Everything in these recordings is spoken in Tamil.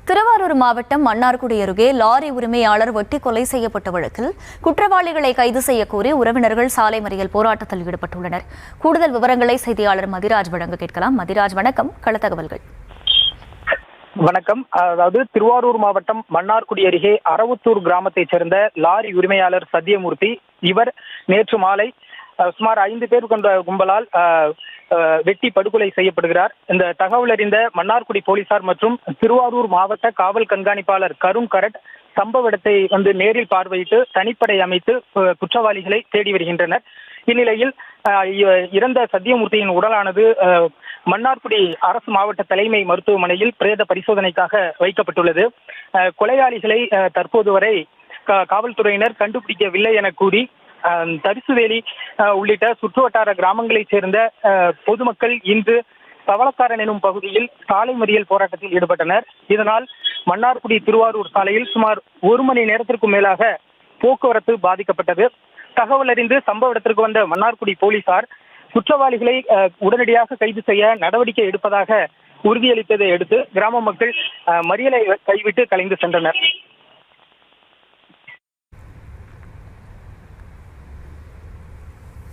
திருவாரூர் மாவட்டம் மன்னார்குடி அருகே லாரி உரிமையாளர் வெட்டி கொலை செய்யப்பட்ட வழக்கில் குற்றவாளிகளை கைது செய்யக்கோரி உறவினர்கள் சாலை மறியல் போராட்டத்தில் ஈடுபட்டுள்ளனர். கூடுதல் விவரங்களை செய்தியாளர் மதிராஜ் வழங்க கேட்கலாம். மதிராஜ், வணக்கம். களத்தகவல்கள். வணக்கம். அதாவது திருவாரூர் மாவட்டம் மன்னார்குடி அருகே அரவத்தூர் கிராமத்தைச் சேர்ந்த லாரி உரிமையாளர் சத்தியமூர்த்தி இவர் நேற்று மாலை சுமார் 5 பேர் கொண்ட கும்பலால் வெட்டி படுகொலை செய்யப்படுகிறார். இந்த தகவல் அறிந்த மன்னார்குடி போலீசார் மற்றும் திருவாரூர் மாவட்ட காவல் கண்காணிப்பாளர் கரும் கரட் சம்பவ இடத்தை நேரில் பார்வையிட்டு தனிப்படை அமைத்து குற்றவாளிகளை தேடி வருகின்றனர். இந்நிலையில் இறந்த சத்தியமூர்த்தியின் உடலானது மன்னார்குடி அரசு மாவட்ட தலைமை மருத்துவமனையில் பிரேத பரிசோதனைக்காக வைக்கப்பட்டுள்ளது. கொலையாளிகளை தற்போது வரை காவல்துறையினர் கண்டுபிடிக்கவில்லை என கூறி தரிசுவேலி உள்ளிட்ட சுற்றுவட்டார கிராமங்களைச் சேர்ந்த பொதுமக்கள் இன்று பவளக்காரன் எனும் பகுதியில் சாலை மறியல் போராட்டத்தில் ஈடுபட்டனர். இதனால் மன்னார்குடி திருவாரூர் சாலையில் சுமார் 1 மணி நேரத்திற்கும் மேலாக போக்குவரத்து பாதிக்கப்பட்டது. தகவல் அறிந்து சம்பவ இடத்திற்கு வந்த மன்னார்குடி போலீசார் குற்றவாளிகளை உடனடியாக கைது செய்ய நடவடிக்கை எடுப்பதாக உறுதியளித்ததை அடுத்து கிராம மக்கள் மறியலை கைவிட்டு கலைந்து சென்றனர்.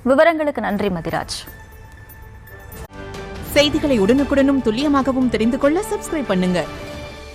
விவரங்களுக்கு நன்றி மதிராஜ். செய்திகளை உடனுக்குடனும் துல்லியமாகவும் தெரிந்து கொள்ள சப்ஸ்கிரைப் பண்ணுங்க.